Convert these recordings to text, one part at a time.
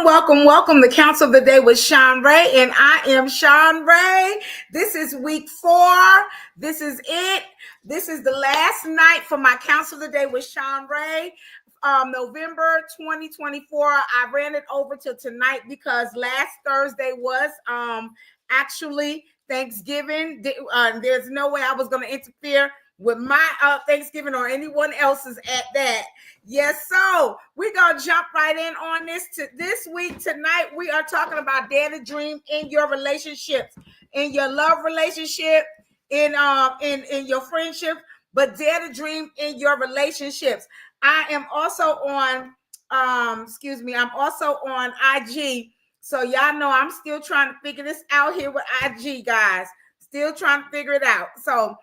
Welcome to Counsel of the Day with Shanrae, and I am Shanrae. This is week 4. This is it. This is the last night for my Counsel of the Day with Shanrae. November 2024. I ran it over to tonight because last Thursday was actually Thanksgiving. There's no way I was going to interfere with my Thanksgiving or anyone else's at that. Yes, so we're going to jump right in on this week. Tonight, we are talking about dare to dream in your relationships, in your love relationship, in your friendship, but dare to dream in your relationships. I am also on, I'm also on IG. So y'all know I'm still trying to figure this out here with IG, guys. Still trying to figure it out. So,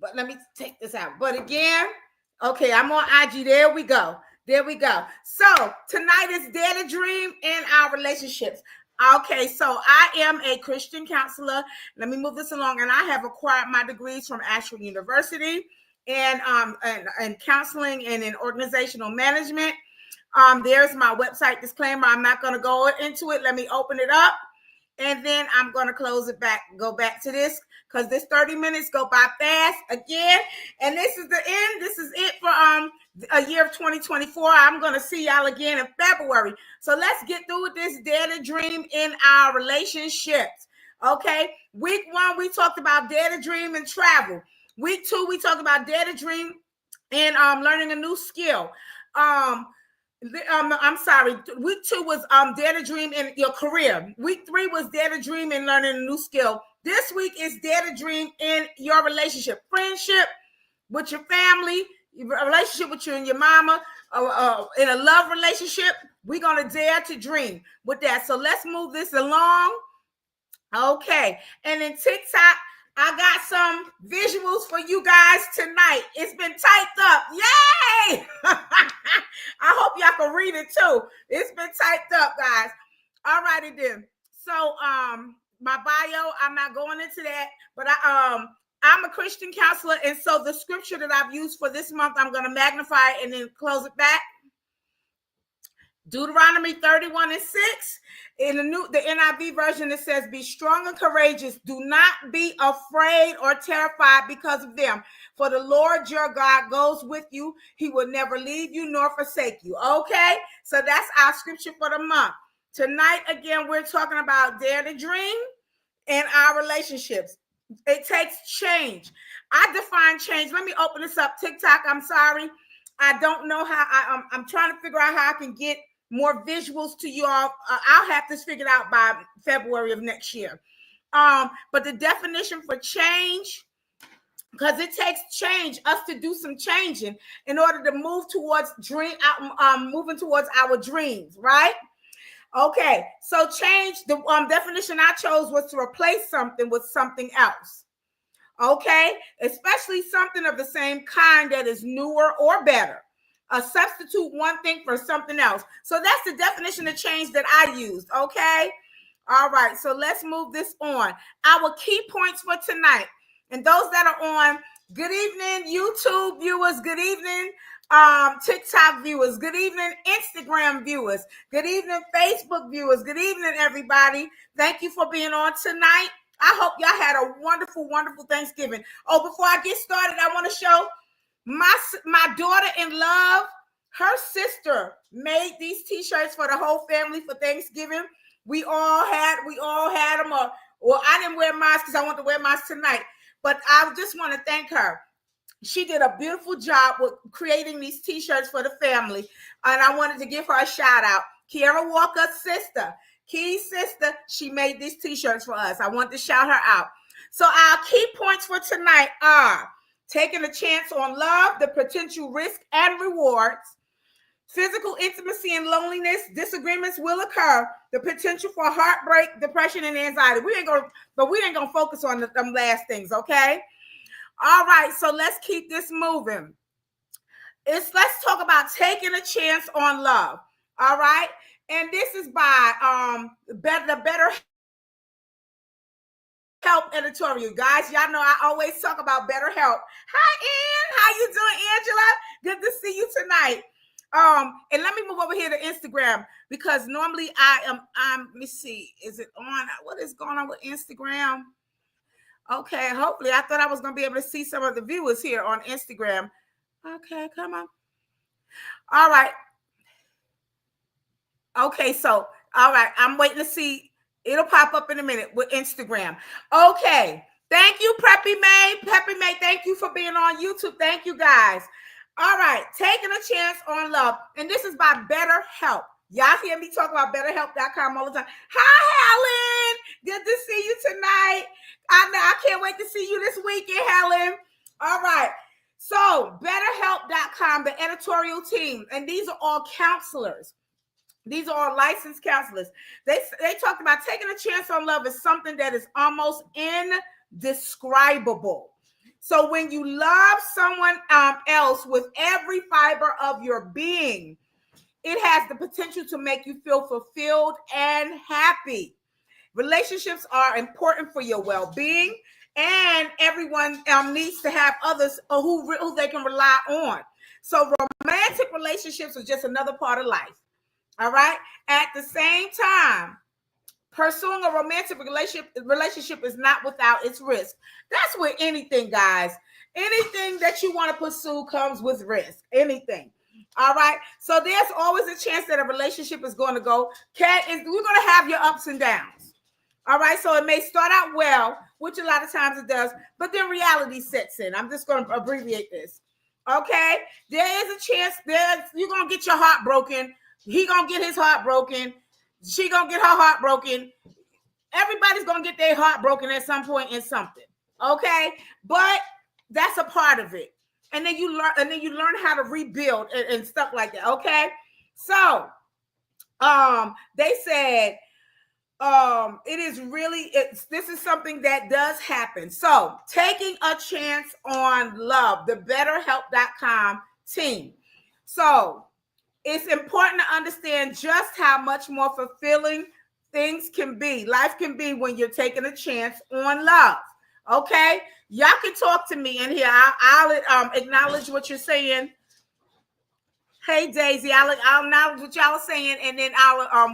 but let me take this out. But again, okay, I'm on IG. There we go. So tonight is dare to dream in our relationships. Okay, so I am a Christian counselor. Let me move this along. And I have acquired my degrees from Ashford University and counseling and in organizational management. There's my website disclaimer. I'm not going to go into it. Let me open it up. And then I'm going to close it back, go back to this, because this 30 minutes go by fast again. And this is the end. This is it for a year of 2024. I'm going to see y'all again in February. So let's get through with this dare to dream in our relationships. Okay. Week 1, we talked about dare to dream and travel. Week 2, we talked about dare to dream and learning a new skill. I'm sorry. Week 2 was dare to dream in your career. Week 3 was dare to dream in learning a new skill. This week is dare to dream in your relationship, friendship with your family, your relationship with you and your mama, in a love relationship. We're gonna dare to dream with that. So let's move this along. Okay, and in TikTok, I got some visuals for you guys tonight. It's been typed up. Yay! I hope y'all can read it too. It's been typed up, guys. All righty then. So my bio, I'm not going into that, but I'm a Christian counselor, and so the scripture that I've used for this month, I'm going to magnify it and then close it back. Deuteronomy 31:6. In the NIV version, it says, "Be strong and courageous. Do not be afraid or terrified because of them. For the Lord your God goes with you. He will never leave you nor forsake you." Okay, so that's our scripture for the month. Tonight, again, we're talking about dare to dream in our relationships. It takes change. I define change. Let me open this up. TikTok, I'm sorry. I don't know how. I'm trying to figure out how I can get more visuals to you all. I'll have this figured out by February of next year. But the definition for change, because it takes change, us to do some changing in order to move towards moving towards our dreams, right? Okay, so change, the definition I chose was to replace something with something else. Okay, especially something of the same kind that is newer or better. Substitute one thing for something else. So that's the definition of change that I used. Okay. All right. So let's move this on. Our key points for tonight. And those that are on, good evening, YouTube viewers. Good evening, TikTok viewers. Good evening, Instagram viewers. Good evening, Facebook viewers. Good evening, everybody. Thank you for being on tonight. I hope y'all had a wonderful, wonderful Thanksgiving. Oh, before I get started, I want to show my daughter-in-law, her sister made these t-shirts for the whole family for Thanksgiving. We all had them, or I didn't wear mine because I want to wear mine tonight. But I just want to thank her. She did a beautiful job with creating these t-shirts for the family, and I wanted to give her a shout out. Kiara Walker's sister, Key's sister, she made these t-shirts for us. I want to shout her out. So our key points for tonight are: taking a chance on love, the potential risk and rewards. Physical intimacy and loneliness, disagreements will occur. The potential for heartbreak, depression, and anxiety. We ain't gonna focus on them last things, okay? All right, so let's keep this moving. Let's talk about taking a chance on love. All right, and this is by the Better Help editorial. Guys, y'all know I always talk about better help. Hi, Ann. How you doing, Angela? Good to see you tonight. And let me move over here to Instagram, because normally let me see, is it on? What is going on with Instagram? Okay, hopefully, I thought I was going to be able to see some of the viewers here on Instagram. Okay, come on. All right. Okay, so, all right, I'm waiting to see. It'll pop up in a minute with Instagram. Okay, thank you, Preppy May. Preppy May, thank you for being on YouTube. Thank you, guys. All right, taking a chance on love. And this is by BetterHelp. Y'all hear me talk about BetterHelp.com all the time. Hi, Helen. Good to see you tonight. I can't wait to see you this weekend, Helen. All right. So, BetterHelp.com, the editorial team, and these are all counselors. These are all licensed counselors. They talked about taking a chance on love is something that is almost indescribable. So when you love someone else with every fiber of your being, it has the potential to make you feel fulfilled and happy. Relationships are important for your well-being, and everyone needs to have others who they can rely on. So romantic relationships are just another part of life. All right. At the same time, pursuing a romantic relationship is not without its risk. That's with anything, guys. Anything that you want to pursue comes with risk. Anything. All right. So there's always a chance that a relationship is going to go. We're going to have your ups and downs. All right. So it may start out well, which a lot of times it does, but then reality sets in. I'm just going to abbreviate this. Okay. There is a chance you're going to get your heart broken. He gonna get his heart broken. She gonna get her heart broken. Everybody's gonna get their heart broken at some point in something. Okay, but that's a part of it. And then you learn how to rebuild and stuff like that. Okay, so they said this is something that does happen. So taking a chance on love, the BetterHelp.com team. So it's important to understand just how much more fulfilling things can be. Life can be when you're taking a chance on love. Okay? Y'all can talk to me in here. I'll acknowledge what you're saying. Hey, Daisy, I'll acknowledge what y'all are saying, and then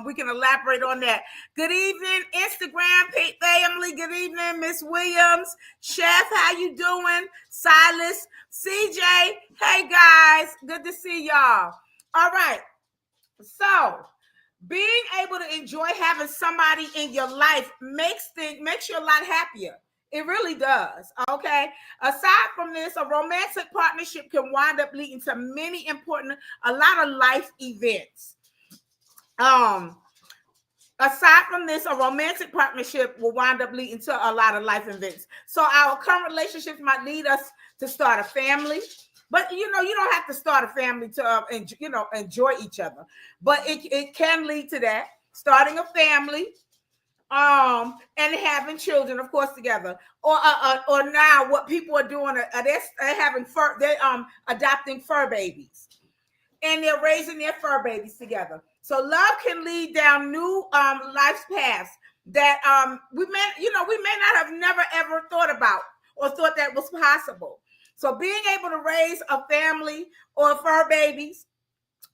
we can elaborate on that. Good evening, Instagram family. Good evening, Miss Williams. Chef, how you doing? Silas, CJ. Hey, guys. Good to see y'all. All right, so being able to enjoy having somebody in your life makes you a lot happier. It really does, okay? Aside from this, a romantic partnership can wind up leading to a lot of life events. Aside from this, a romantic partnership will wind up leading to a lot of life events. So our current relationships might lead us to start a family. But, you don't have to start a family to, enjoy each other. But it can lead to that, starting a family and having children, of course, together. Or now what people are doing, they're adopting fur babies. And they're raising their fur babies together. So love can lead down new life's paths that we may not have never, ever thought about or thought that was possible. So being able to raise a family or fur babies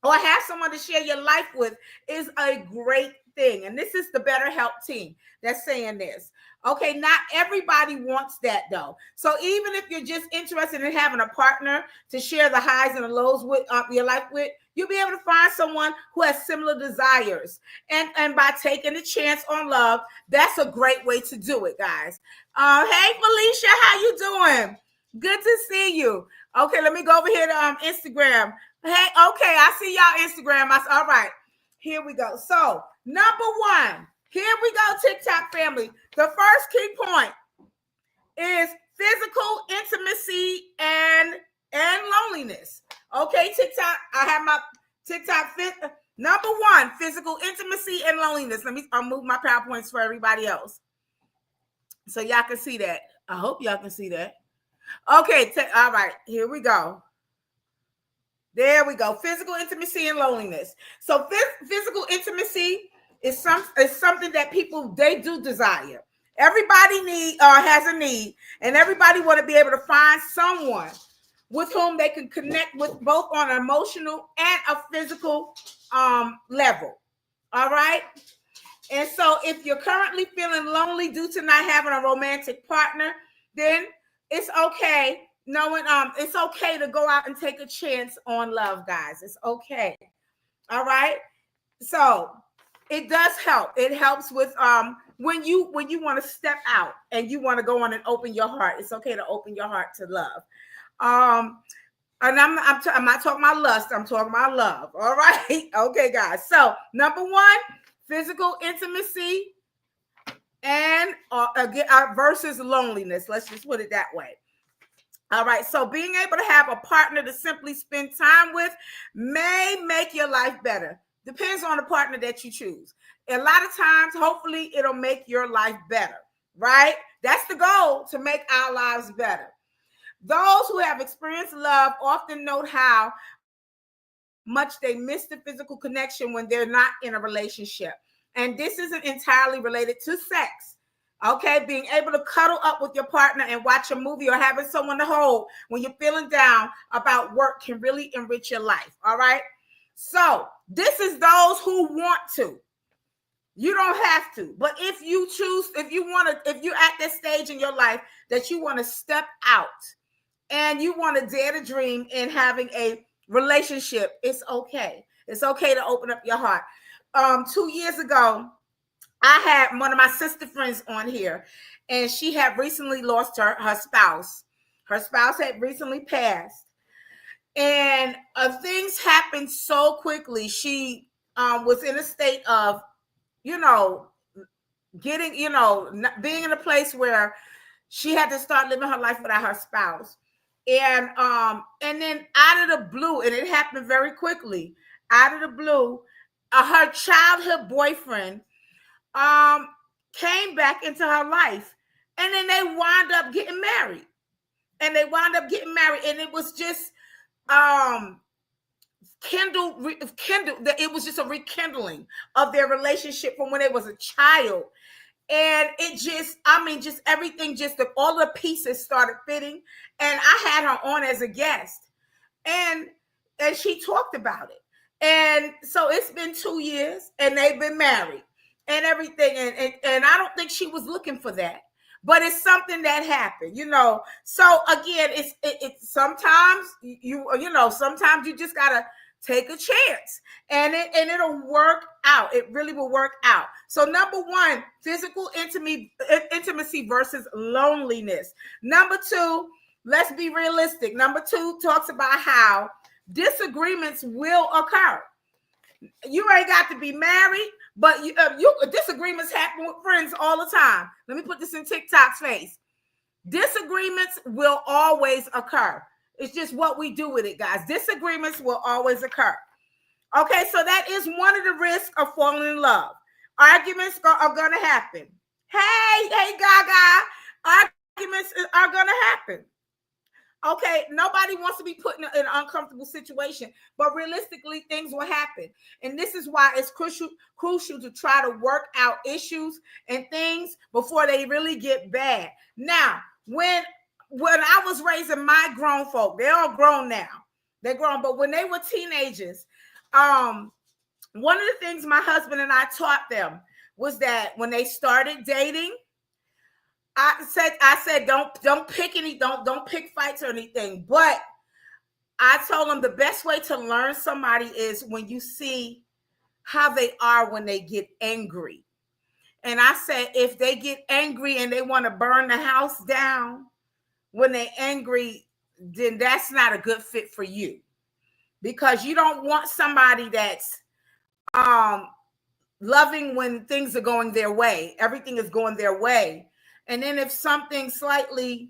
or have someone to share your life with is a great thing. And this is the BetterHelp team that's saying this. Okay, not everybody wants that though. So even if you're just interested in having a partner to share the highs and the lows with your life with, you'll be able to find someone who has similar desires. And by taking a chance on love, that's a great way to do it, guys. Hey, Felicia, how you doing? Good to see you. Okay, let me go over here to Instagram. Hey, okay, I see y'all Instagram. All right, here we go. So, number one, here we go, TikTok family. The first key point is physical intimacy and loneliness. Okay, TikTok, I have my TikTok number one, physical intimacy and loneliness. I'll move my PowerPoints for everybody else so y'all can see that. I hope y'all can see that. Okay, all right, here we go. There we go. Physical intimacy and loneliness. So physical intimacy is something that people, they do desire. Everybody has a need, and everybody want to be able to find someone with whom they can connect with both on an emotional and a physical level. All right. And so if you're currently feeling lonely due to not having a romantic partner, then it's okay. It's okay to go out and take a chance on love, guys. It's okay. All right. So it does help. It helps with when you want to step out and you want to go on and open your heart. It's okay to open your heart to love. And I'm not talking about lust. I'm talking about love. All right. Okay, guys. So number one, physical intimacy and versus loneliness. Let's just put it that way. All right. So being able to have a partner to simply spend time with may make your life better. Depends on the partner that you choose. A lot of times, hopefully, it'll make your life better, right? That's the goal, to make our lives better. Those who have experienced love often note how much they miss the physical connection when they're not in a relationship. And this isn't entirely related to sex. Okay, being able to cuddle up with your partner and watch a movie or having someone to hold when you're feeling down about work can really enrich your life. All right. So this is those who want to. You don't have to. But if you choose, if you're at this stage in your life that you want to step out and you want to dare to dream in having a relationship, it's okay. It's okay to open up your heart. 2 years ago, I had one of my sister friends on here, and she had recently lost her spouse. Her spouse had recently passed. And things happened so quickly. She was in a state of, getting, being in a place where she had to start living her life without her spouse. And then out of the blue, and it happened very quickly, out of the blue, her childhood boyfriend came back into her life, and then they wound up getting married. And it was just it was just a rekindling of their relationship from when they was a child. And it just everything, all the pieces started fitting. And I had her on as a guest, and she talked about it. And so it's been 2 years, and they've been married and everything. And I don't think she was looking for that, but it's something that happened, So again, it's sometimes sometimes you just gotta take a chance, and it'll work out. It really will work out. So number one, physical intimacy versus loneliness. Number two, let's be realistic. Number two talks about how disagreements will occur. You ain't got to be married, but disagreements happen with friends all the time. Let me put this in TikTok's face. Disagreements will always occur. It's just what we do with it, guys. Disagreements will always occur. Okay, so that is one of the risks of falling in love. Arguments are going to happen. Hey, Gaga, arguments are going to happen. Okay, nobody wants to be put in an uncomfortable situation, but realistically, things will happen. And this is why it's crucial to try to work out issues and things before they really get bad. Now, when I was raising my grown folk, they're all grown now. They're grown, but when they were teenagers, one of the things my husband and I taught them was that when they started dating, I said don't pick fights or anything, but I told them the best way to learn somebody is when you see how they are when they get angry. And I said, if they get angry and they want to burn the house down when they're angry, then that's not a good fit for you, because you don't want somebody that's loving when things are going their way. Everything is going their way. And then if something slightly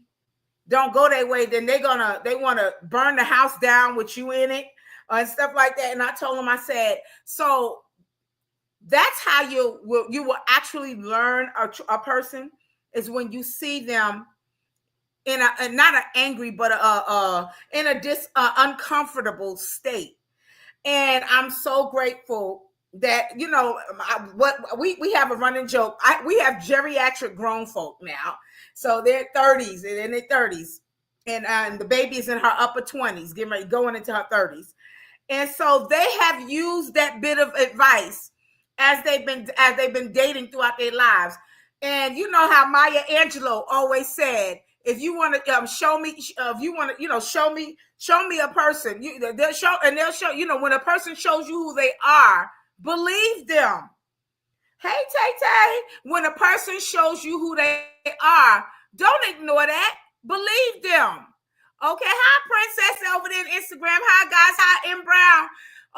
don't go their way, then they want to burn the house down with you in it and stuff like that. And I told them, I said, so that's how you will actually learn a person, is when you see them in not an angry, but in a uncomfortable state. And I'm so grateful that, we have a running joke. We have geriatric grown folk now. So they're 30s and in their 30s. and the baby is in her upper 20s, getting ready, going into her 30s. And so they have used that bit of advice as they've been dating throughout their lives. And you know how Maya Angelou always said, if you want to show me, if you want to, show me a person, they'll show, when a person shows you who they are, believe them. Hey, Tay, when a person shows you who they are, don't ignore that. Believe them. Okay, hi, Princess over there on Instagram. Hi, guys. Hi, M. Brown.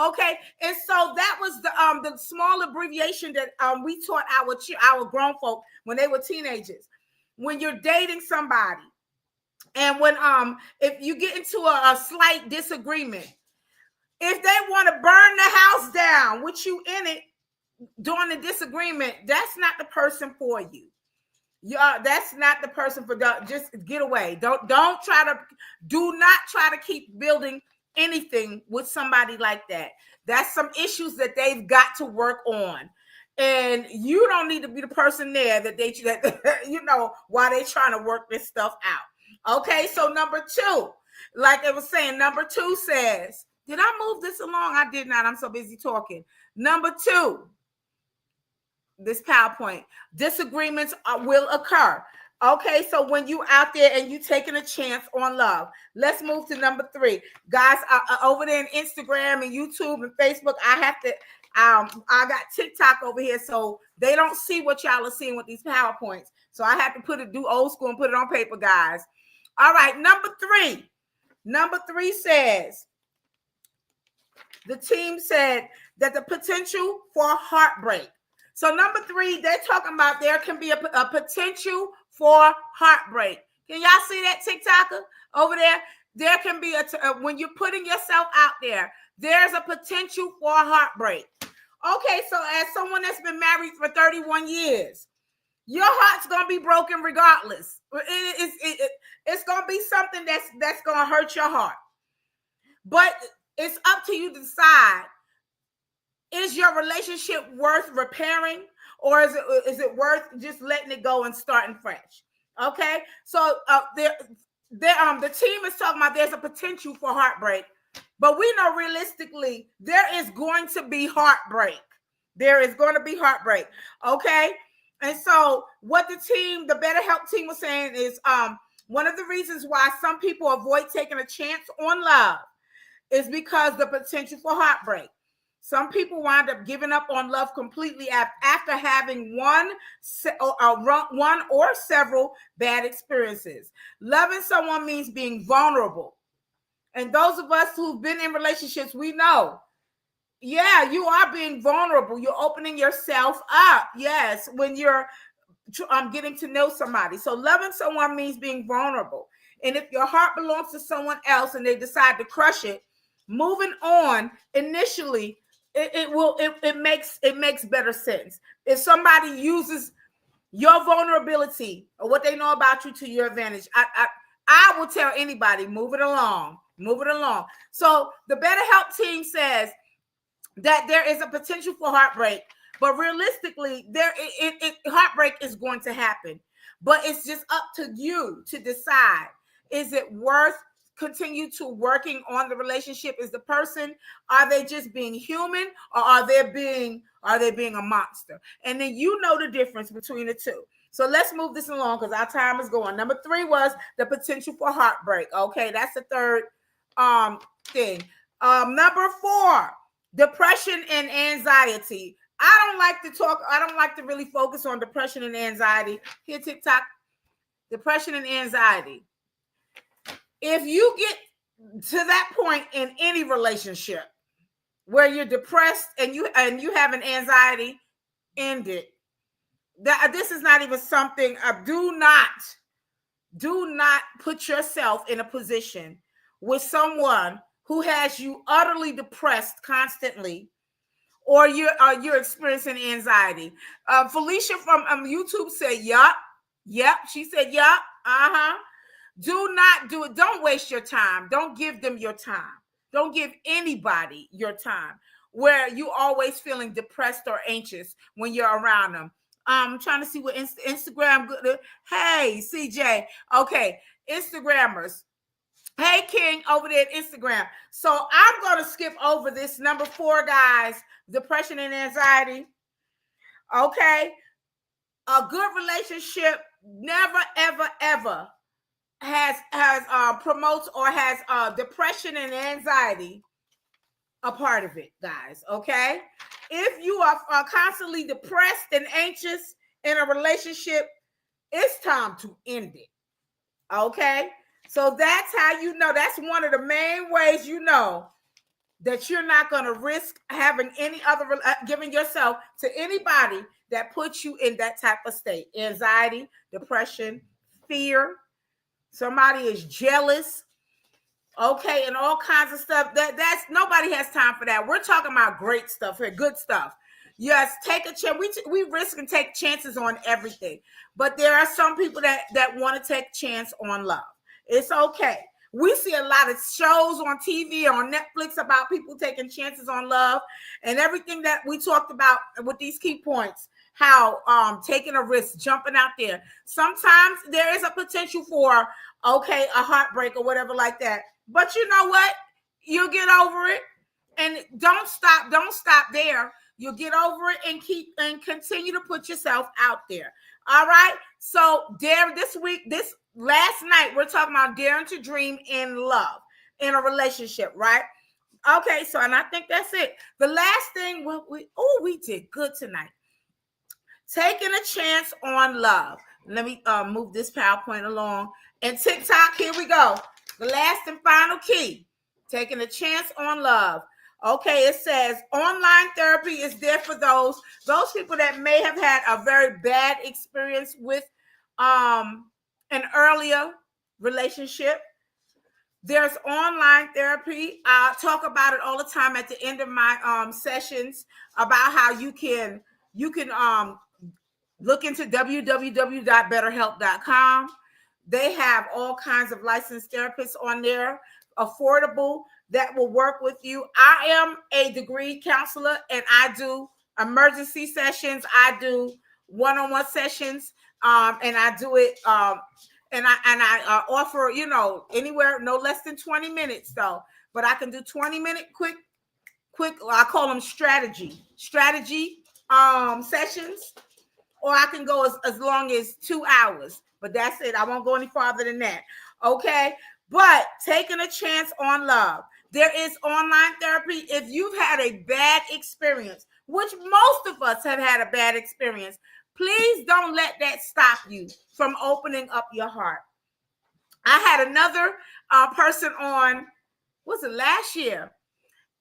Okay, and so that was the small abbreviation that we taught our grown folk when they were teenagers. When you're dating somebody, and when if you get into a slight disagreement, if they want to burn the house down with you in it during the disagreement, that's not the person for you. That's not the person for just get away. Do not try to keep building anything with somebody like that. That's some issues that they've got to work on. And you don't need to be the person there that while they're trying to work this stuff out. Okay, so number 2, like I was saying, number 2 says, did I move this along? I did not. I'm so busy talking. Number 2, this PowerPoint, disagreements will occur. Okay, so when you out there and you taking a chance on love, let's move to number 3. Guys, over there on Instagram and YouTube and Facebook, I got TikTok over here, so they don't see what y'all are seeing with these PowerPoints. So I have to do old school and put it on paper, guys. All right, number 3. Number 3 says, the team said that the potential for heartbreak. So number 3, they're talking about there can be a potential for heartbreak. Can y'all see that, TikToker over there? There can be when you're putting yourself out there, there's a potential for heartbreak. Okay, so as someone that's been married for 31 years, your heart's gonna be broken regardless. It's gonna be something that's gonna hurt your heart. But it's up to you to decide. Is your relationship worth repairing, or is it worth just letting it go and starting fresh? Okay, so the team is talking about there's a potential for heartbreak, but we know realistically there is going to be heartbreak. There is going to be heartbreak. Okay, and so what the BetterHelp team was saying is one of the reasons why some people avoid taking a chance on love is because the potential for heartbreak. Some people wind up giving up on love completely after having one or several bad experiences. Loving someone means being vulnerable. And those of us who've been in relationships, we know, yeah, you are being vulnerable. You're opening yourself up. Yes, when you're getting to know somebody. So loving someone means being vulnerable. And if your heart belongs to someone else and they decide to crush it, moving on initially, it makes better sense. If somebody uses your vulnerability or what they know about you to your advantage, I will tell anybody, move it along. So the BetterHelp team says that there is a potential for heartbreak, but realistically, heartbreak is going to happen. But it's just up to you to decide: is it worth continue to working on the relationship? Is the person, are they just being human, or are they being a monster? And then you know the difference between the two. So let's move this along because our time is going. Number 3 was the potential for heartbreak. Okay, that's the third thing. Number 4, depression and anxiety. I don't like to really focus on depression and anxiety. Here, TikTok, depression and anxiety. If you get to that point in any relationship where you're depressed and you have an anxiety, end it. This is not even something. Do not put yourself in a position with someone who has you utterly depressed constantly, or you're experiencing anxiety. Felicia from YouTube said, "Yup." She said, "Yup." Do not do it. Don't waste your time. Don't give them your time. Don't give anybody your time where you always feeling depressed or anxious when you're around them. I'm trying to see what Instagram. Hey, CJ. Okay, Instagrammers. Hey, King, over there at Instagram. So I'm going to skip over this number 4, guys. Depression and anxiety. Okay. A good relationship never, ever, ever has promotes or has depression and anxiety a part of it, guys. Okay. If you are constantly depressed and anxious in a relationship, it's time to end it. Okay. So that's how you know. That's one of the main ways you know that you're not going to risk having any other, giving yourself to anybody that puts you in that type of state. Anxiety, depression, fear. Somebody is jealous. Okay, and all kinds of stuff. That's nobody has time for that. We're talking about great stuff here, good stuff. Yes, take a chance. We risk and take chances on everything, but there are some people that want to take a chance on love. It's okay. We see a lot of shows on TV, on Netflix about people taking chances on love and everything that we talked about with these key points. How taking a risk, jumping out there. Sometimes there is a potential for a heartbreak or whatever like that. But you know what? You'll get over it, and don't stop there. You'll get over it and continue to put yourself out there. All right. So this last night, we're talking about daring to dream in love, in a relationship, right? Okay. So, and I think that's it. The last thing, we did good tonight. Taking a chance on love. Let me move this PowerPoint along. And TikTok, here we go. The last and final key, taking a chance on love. Okay, it says online therapy is there for those people that may have had a very bad experience with an earlier relationship. There's online therapy. I talk about it all the time at the end of my sessions about how you can look into www.betterhelp.com. They have all kinds of licensed therapists on there, affordable, that will work with you. I am a degree counselor, and I do emergency sessions. I do one-on-one sessions, and I do it, and I offer, anywhere no less than 20 minutes though. But I can do 20-minute quick. I call them strategy sessions, or I can go as long as 2 hours. But that's it. I won't go any farther than that. Okay. But taking a chance on love. There is online therapy. If you've had a bad experience, which most of us have had a bad experience, please don't let that stop you from opening up your heart. I had another person on, was it last year?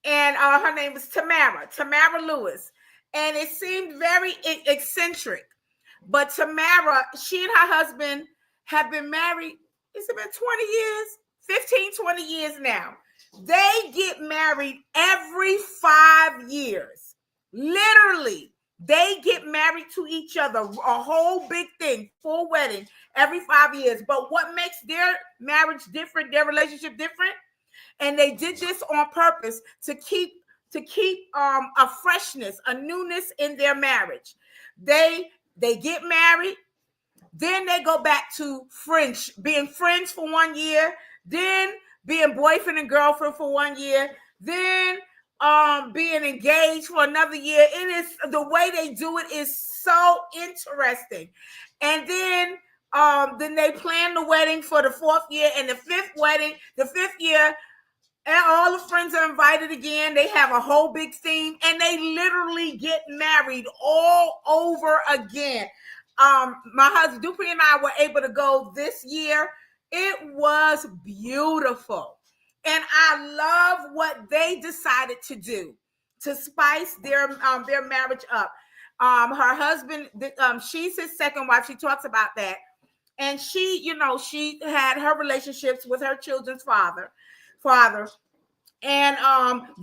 And her name was Tamara Lewis. And it seemed very eccentric. But Tamara, she and her husband have been married, it's been 20 years, 15, 20 years now. They get married every 5 years. Literally, they get married to each other, a whole big thing, full wedding, every 5 years. But what makes their marriage different, their relationship different? And they did this on purpose to keep a freshness, a newness in their marriage. They get married, then they go back to being friends for 1 year, then being boyfriend and girlfriend for 1 year, then being engaged for another year. It is, the way they do it is so interesting. And then they plan the wedding for the 4th year, and the 5th year, and all the friends are invited again. They have a whole big theme, and they literally get married all over again. My husband Dupree and I were able to go this year. It was beautiful, and I love what they decided to do to spice their marriage up. Her husband, she's his second wife. She talks about that, and she had her relationships with her children's father. And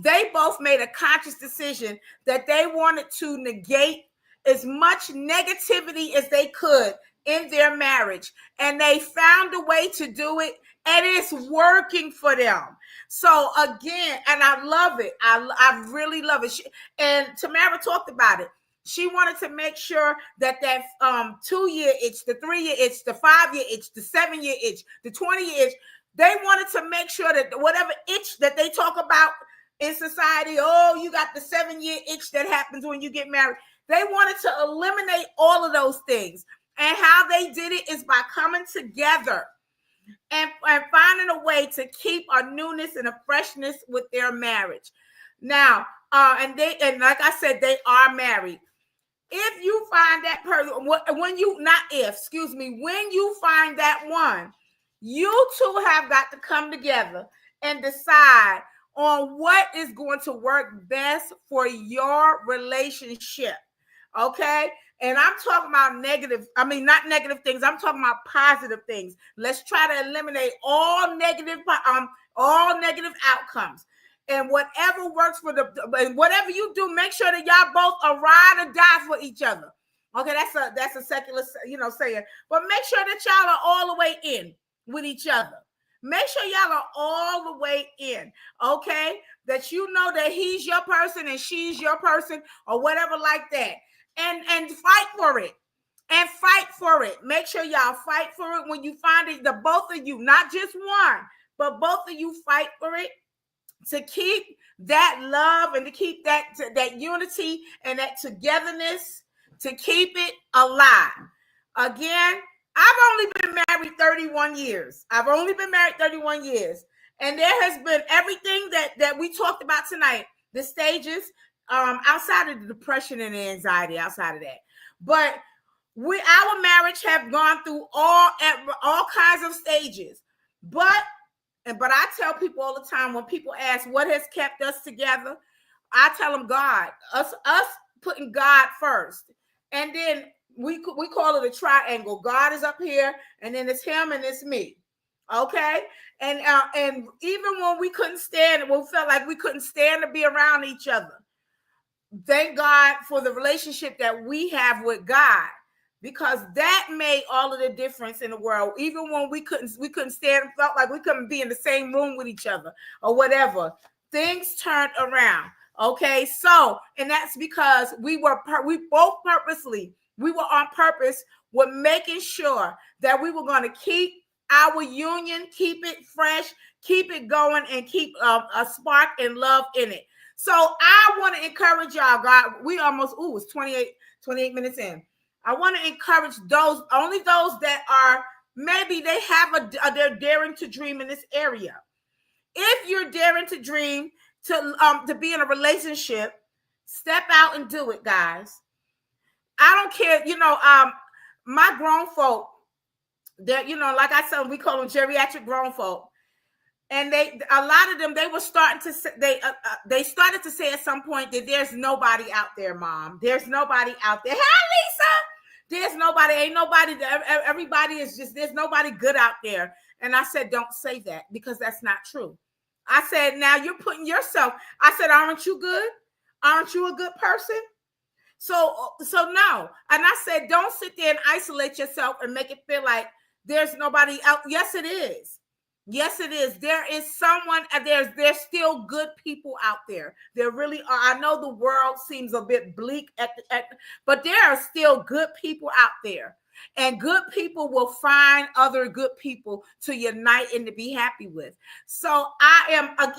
they both made a conscious decision that they wanted to negate as much negativity as they could in their marriage. And they found a way to do it, and it's working for them. So again, and I love it. I really love it. And Tamara talked about it. She wanted to make sure that 2-year itch, the 3-year itch, the 5-year itch, the 7-year itch, the 20-year itch, They wanted to make sure that whatever itch that they talk about in society, oh, you got the 7-year itch that happens when you get married. They wanted to eliminate all of those things. And how they did it is by coming together and finding a way to keep a newness and a freshness with their marriage. Now, and like I said, they are married. If you find that person, when you find that one, you two have got to come together and decide on what is going to work best for your relationship. Okay? And I'm talking about not negative things. I'm talking about positive things. Let's try to eliminate all negative outcomes. And whatever works whatever you do, make sure that y'all both are ride or die for each other. Okay, that's a secular, saying. But make sure that y'all are all the way in with each other. Make sure y'all are all the way in. Okay, that you know that he's your person and she's your person or whatever like that. And fight for it. And fight for it. Make sure y'all fight for it when you find it. The both of you, not just one, but both of you fight for it. To keep that love and to keep that unity and that togetherness, to keep it alive. Again, I've only been married 31 years. And there has been everything that we talked about tonight, the stages, outside of the depression and the anxiety, outside of that. But our marriage have gone through all kinds of stages. But I tell people all the time when people ask what has kept us together, I tell them God, us putting God first. And then we call it a triangle. God is up here, and then it's him and it's me. Okay? And even when we felt like we couldn't stand to be around each other, thank God for the relationship that we have with God. Because that made all of the difference in the world. Even when we couldn't stand, felt like we couldn't be in the same room with each other or whatever, things turned around. Okay, so, and that's because we were on purpose with making sure that we were going to keep our union, keep it fresh, keep it going, and keep a spark and love in it. So I want to encourage y'all, God. We almost, it's 28 minutes in. I want to encourage those that are, maybe they're daring to dream in this area. If you're daring to dream to be in a relationship, step out and do it, guys. I don't care, my grown folk, that, like I said, we call them geriatric grown folk. And a lot of them, they were starting to say, they started to say at some point that there's nobody out there, Mom. There's nobody out there. Hey, Lisa. There's nobody, ain't nobody, everybody is just, there's nobody good out there. And I said, don't say that, because that's not true. I said, now you're putting yourself, I said, aren't you good? Aren't you a good person? So no. And I said, don't sit there and isolate yourself and make it feel like there's nobody out. Yes, it is. Yes, it is. There is someone, there's still good people out there. There really are. I know the world seems a bit bleak but there are still good people out there. And good people will find other good people to unite and to be happy with. So I'm a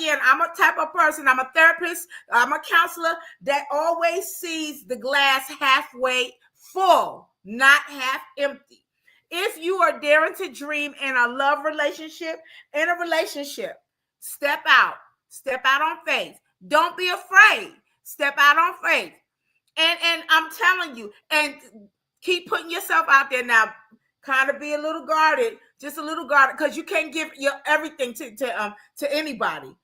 type of person, I'm a therapist, I'm a counselor that always sees the glass halfway full, not half empty. If you are daring to dream in a love relationship, step out on faith. Don't be afraid. Step out on faith. And I'm telling you, and keep putting yourself out there now. Kind of be a little guarded, just a little guarded, because you can't give your everything to anybody.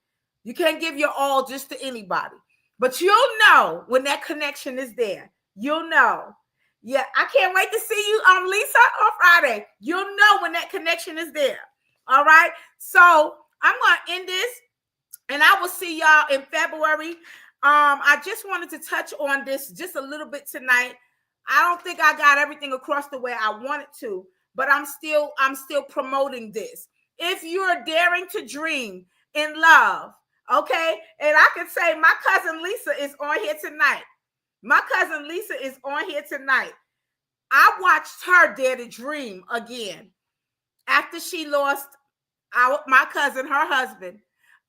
You can't give your all just to anybody. But you'll know when that connection is there. You'll know. Yeah, I can't wait to see you, Lisa, on Friday. You'll know when that connection is there. All right. So I'm going to end this, and I will see y'all in February. I just wanted to touch on this just a little bit tonight. I don't think I got everything across the way I wanted to, but I'm still promoting this. If you're daring to dream in love, okay, and I can say my cousin Lisa is on here tonight. I watched her dare to dream again after she lost my cousin, her husband,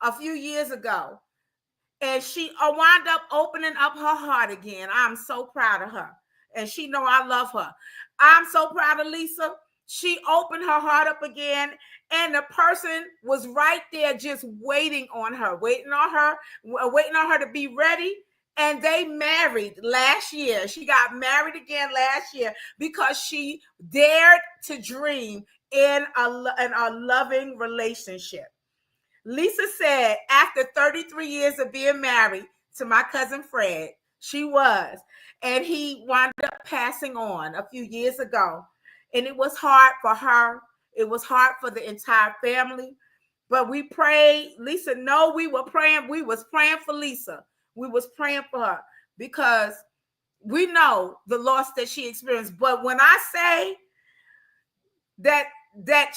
a few years ago, and she wound up opening up her heart again. I'm so proud of her, and she know I love her. I'm so proud of Lisa. She opened her heart up again, and the person was right there just waiting on her to be ready. And they married last year. She got married again last year because she dared to dream in a loving relationship. Lisa said after 33 years of being married to my cousin Fred, she was, and he wound up passing on a few years ago. And it was hard for her. It was hard for the entire family. But we prayed. Lisa, no, we were praying. We was praying for Lisa. We was praying for her because we know the loss that she experienced. But when I say that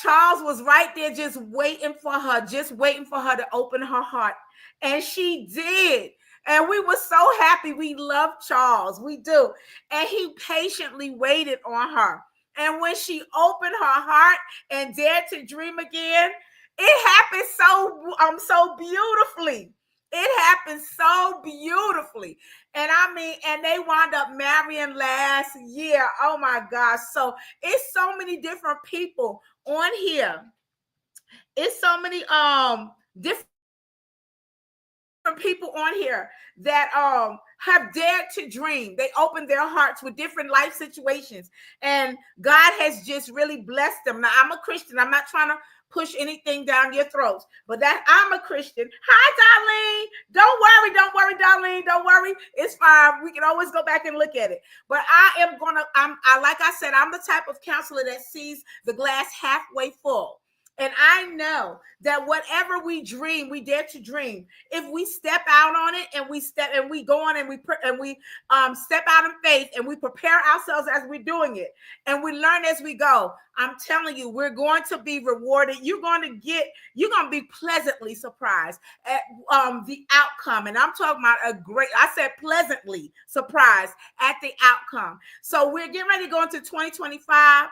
Charles was right there just waiting for her to open her heart. And she did. And we were so happy. We love Charles. We do. And he patiently waited on her. And when she opened her heart and dared to dream again, it happened so beautifully. It happened so beautifully. And I mean, and they wound up marrying last year. Oh my gosh. So it's so many different people on here. It's so many different people on here that have dared to dream. They opened their hearts with different life situations, and God has just really blessed them. Now, I'm a Christian. I'm not trying to push anything down your throats, but that I'm a Christian. Hi, Darlene. Don't worry, Darlene. Don't worry. It's fine. We can always go back and look at it. But like I said, I'm the type of counselor that sees the glass halfway full. And I know that whatever we dream, we dare to dream. If we step out on it and we go on and we step out in faith and we prepare ourselves as we're doing it and we learn as we go, I'm telling you, we're going to be rewarded. You're going to be pleasantly surprised at the outcome. And I'm talking about I said pleasantly surprised at the outcome. So we're getting ready to go into 2025.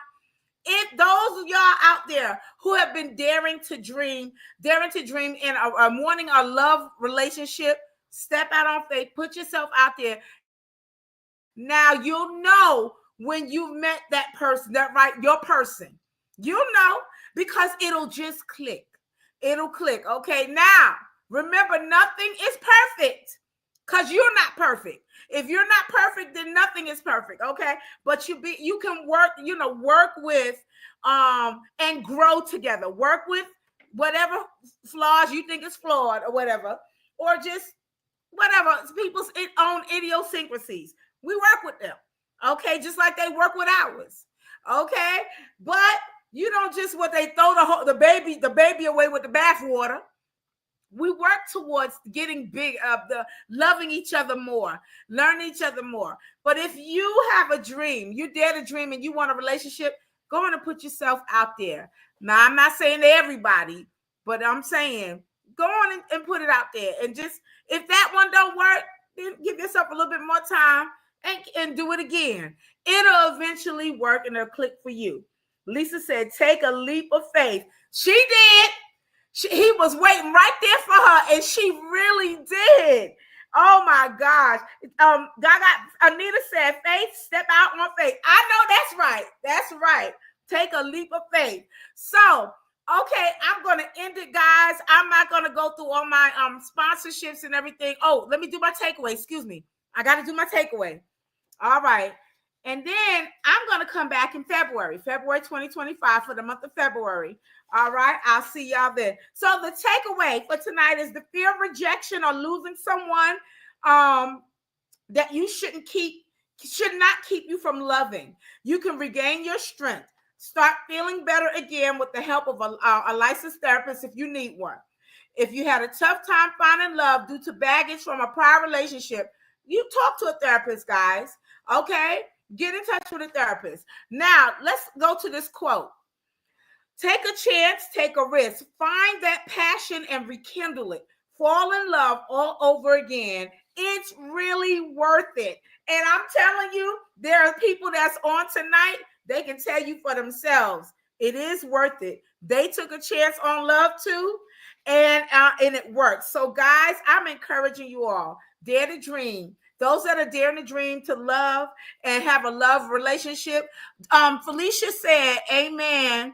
If those of y'all out there who have been daring to dream in a wanting a love relationship, step out on faith, put yourself out there. Now you'll know when you've met that person, your person. You'll know because it'll just click. It'll click. Okay. Now, remember, nothing is perfect because you're not perfect. If you're not perfect, then nothing is perfect, okay? But you can work with and grow together. Work with whatever flaws you think is flawed or whatever, or just whatever people's own idiosyncrasies. We work with them, okay? Just like they work with ours, okay? But you don't just they throw the baby away with the bathwater. We work towards getting loving each other more, learning each other more. But if you have a dream, you dare to dream and you want a relationship, go on and put yourself out there. Now, I'm not saying to everybody, but I'm saying go on and put it out there. And just, if that one don't work, then give yourself a little bit more time and do it again. It'll eventually work and it'll click for you. Lisa said, take a leap of faith. She did. He was waiting right there for her, and she really did. Oh my gosh. Anita said, faith, step out on faith. I know that's right. That's right. Take a leap of faith. So, okay, I'm going to end it, guys. I'm not going to go through all my sponsorships and everything. Oh, let me do my takeaway. Excuse me. I got to do my takeaway. All right. And then I'm going to come back in February 2025 for the month of February. All right. I'll see y'all then. So the takeaway for tonight is the fear of rejection or losing someone that you should not keep you from loving. You can regain your strength. Start feeling better again with the help of a licensed therapist if you need one. If you had a tough time finding love due to baggage from a prior relationship, you talk to a therapist, guys. Okay? Get in touch with a therapist. Now, let's go to this quote. Take a chance, take a risk. Find that passion and rekindle it. Fall in love all over again. It's really worth it. And I'm telling you, there are people that's on tonight. They can tell you for themselves. It is worth it. They took a chance on love too, and it worked. So guys, I'm encouraging you all, dare to dream. Those that are daring to dream to love and have a love relationship. Felicia said, amen.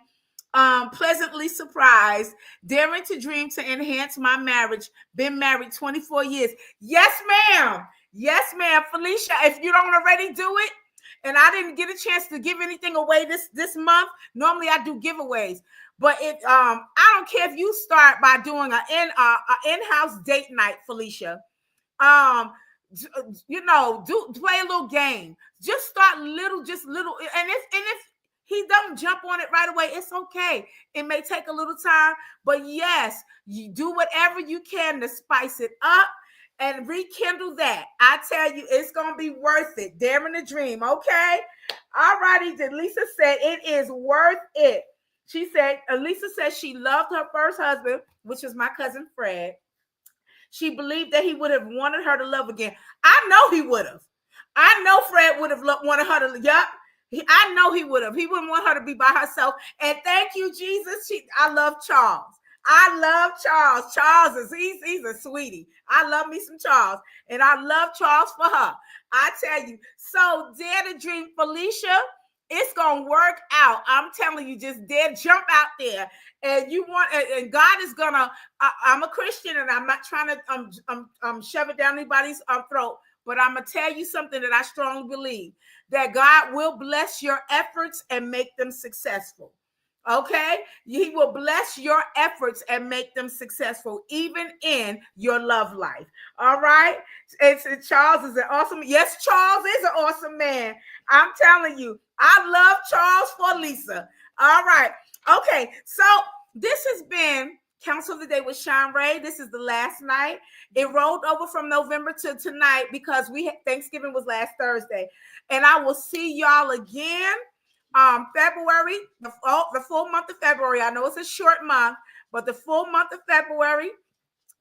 Pleasantly surprised, daring to dream to enhance my marriage. Been married 24 years. Yes, ma'am. Yes, ma'am. Felicia, if you don't already do it, and I didn't get a chance to give anything away this month. Normally I do giveaways, but I don't care if you start by doing an in-house date night, Felicia. You know, play a little game. Just start little, just little, and if he don't jump on it right away, it's okay. It may take a little time, but yes, you do whatever you can to spice it up and rekindle that. I tell you, it's gonna be worth it. Daring to dream, okay? All righty. Lisa said it is worth it. She said, Lisa said she loved her first husband, which is my cousin Fred. She believed that he would have wanted her to love again. I know he would have. I know Fred would have wanted her to. Yep. I know he would have. He wouldn't want her to be by herself. And thank you, Jesus. I love Charles. I love Charles. Charles he's a sweetie. I love me some Charles. And I love Charles for her. I tell you. So dare to dream, Felicia. It's gonna work out. I'm telling you, just dare jump out there. And you want, and God is gonna. I'm a Christian, and I'm not trying to shove it down anybody's throat. But I'm gonna tell you something that I strongly believe, that God will bless your efforts and make them successful. Okay, he will bless your efforts and make them successful, even in your love life. All right. Charles is an awesome. Yes, Charles is an awesome man. I'm telling you, I love Charles for Lisa. All right. Okay. So this has been Counsel of the Day with Shanrae. This is the last night. It rolled over from November to tonight because Thanksgiving was last Thursday, and I will see y'all again. February, the full month of February. I know it's a short month, but the full month of February,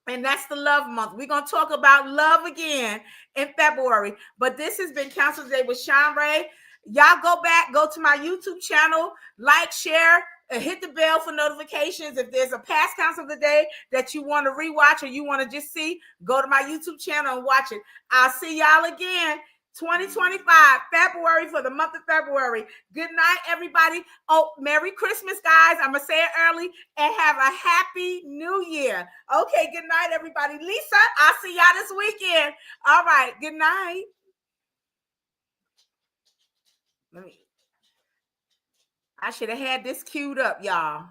and that's the love month. We're going to talk about love again in February. But this has been Counsel Today with Shanrae. Y'all go to my YouTube channel, like, share, hit the bell for notifications. If there's a past Counsel of the Day that you want to rewatch or you want to just see, go to my YouTube channel and watch it. I'll see y'all again. 2025, February, for the month of February. Good night, everybody. Oh, Merry Christmas, guys. I'm going to say it early, and have a Happy New Year. Okay, good night, everybody. Lisa, I'll see y'all this weekend. All right, good night. I should have had this queued up, y'all.